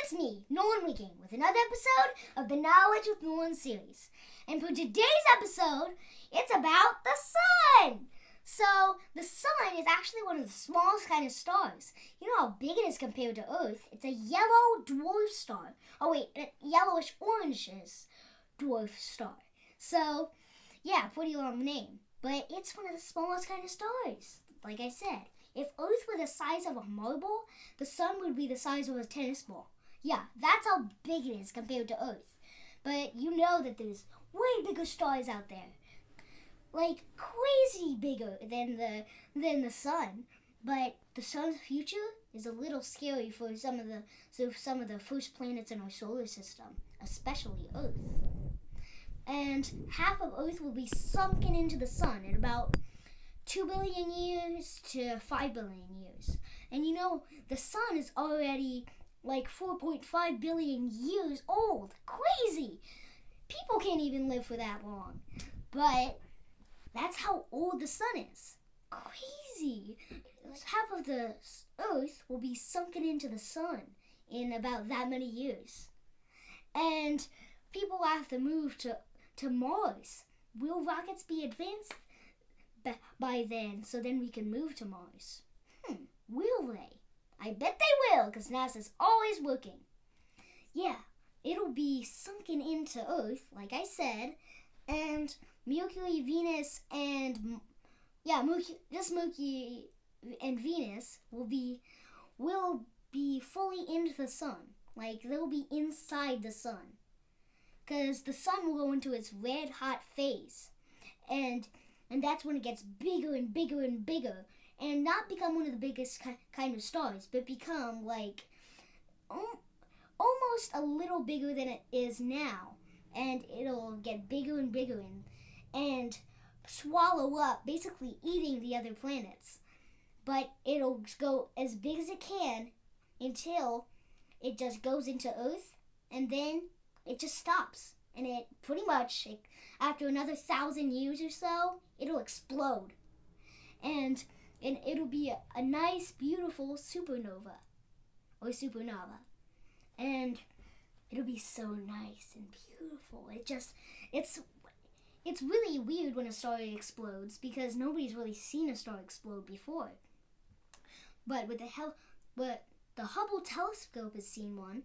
It's me, Nolan again, with another episode of the Knowledge with Nolan series. And for today's episode, it's about the sun! So, the sun is actually one of the smallest kind of stars. You know how big it is compared to Earth? It's a yellow dwarf star. Oh wait, a yellowish-orangish dwarf star. So, yeah, pretty long name. But it's one of the smallest kind of stars, like I said. If Earth were the size of a marble, the sun would be the size of a tennis ball. Yeah, that's how big it is compared to Earth. But you know that there's way bigger stars out there. Like crazy bigger than the sun. But the sun's future is a little scary for some of the first planets in our solar system, especially Earth. And half of Earth will be sunken into the sun in about 2 billion years to 5 billion years. And you know, the sun is already like 4.5 billion years old. Crazy! People can't even live for that long. But that's how old the sun is. Crazy! Half of the Earth will be sunken into the sun in about that many years. And people have to move to Mars. Will rockets be advanced by then, so then we can move to Mars? Will they? I bet they will, because NASA's always working. Yeah, it'll be sunken into Earth, like I said, and Mercury, Venus, and Mercury and Venus will be fully into the sun. Like, they'll be inside the sun. Because the sun will go into its red hot phase. And that's when it gets bigger and bigger and bigger. And not become one of the biggest kind of stars, but become like almost a little bigger than it is now. And it'll get bigger and bigger and swallow up, basically eating the other planets. But it'll go as big as it can until it just goes into Earth, and then it just stops. And it pretty much, after another 1,000 years or so, it'll explode. And it'll be a nice, beautiful supernova. And it'll be so nice and beautiful. It's really weird when a star explodes because nobody's really seen a star explode before. But with the Hubble telescope has seen one.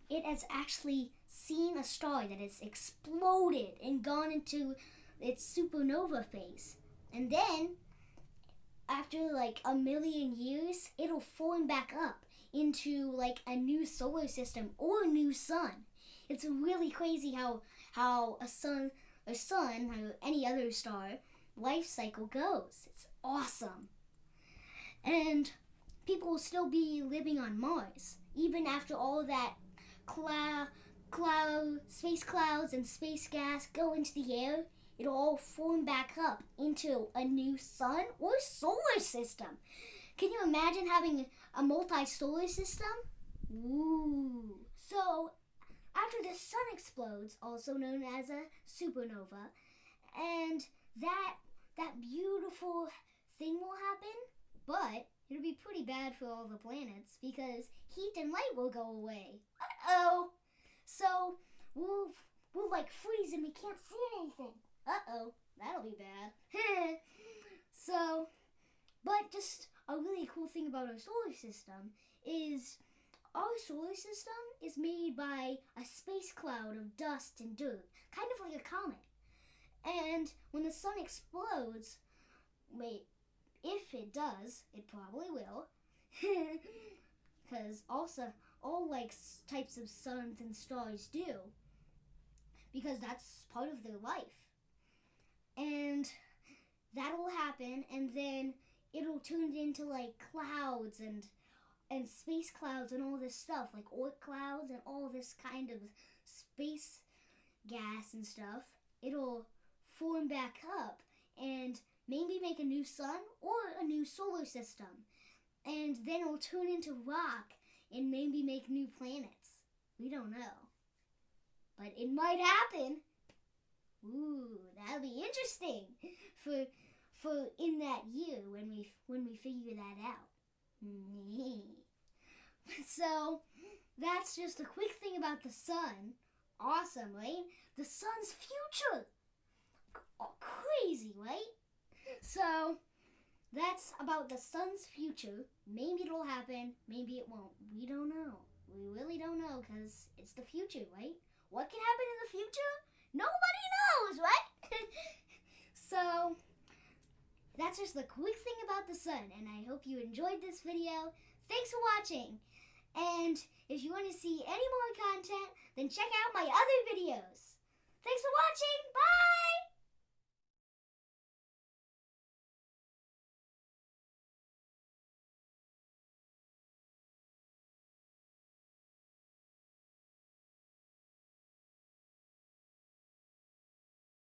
It has actually seen a star that has exploded and gone into its supernova phase. And then, after like 1 million years, it'll form back up into like a new solar system or a new sun. It's really crazy how a sun or any other star life cycle goes. It's awesome. And people will still be living on Mars, even after all that space clouds and space gas go into the air. It'll all form back up into a new sun or solar system. Can you imagine having a multi-solar system? Ooh. So, after the sun explodes, also known as a supernova, and that beautiful thing will happen, but it'll be pretty bad for all the planets because heat and light will go away. Uh-oh. So, we'll like freeze and we can't see anything. Uh-oh. That'll be bad. So, but just a really cool thing about our solar system is our solar system is made by a space cloud of dust and dirt, kind of like a comet. And when the sun explodes, if it does, it probably will, because also all like types of suns and stars do, because that's part of their life. And that'll happen, and then it'll turn into like clouds and space clouds and all this stuff, like Oort clouds and all this kind of space gas and stuff. It'll form back up and maybe make a new sun or a new solar system. And then it'll turn into rock and maybe make new planets. We don't know. But it might happen. Ooh, that'll be interesting for in that year when we figure that out. So, that's just a quick thing about the sun. Awesome, right? The sun's future. Crazy, right? So, that's about the sun's future. Maybe it'll happen, maybe it won't. We don't know. We really don't know because it's the future, right? What can happen in the future? Nobody knows, right? So, that's just the quick thing about the sun, and I hope you enjoyed this video. Thanks for watching. And if you want to see any more content, then check out my other videos. Thanks for watching. Bye!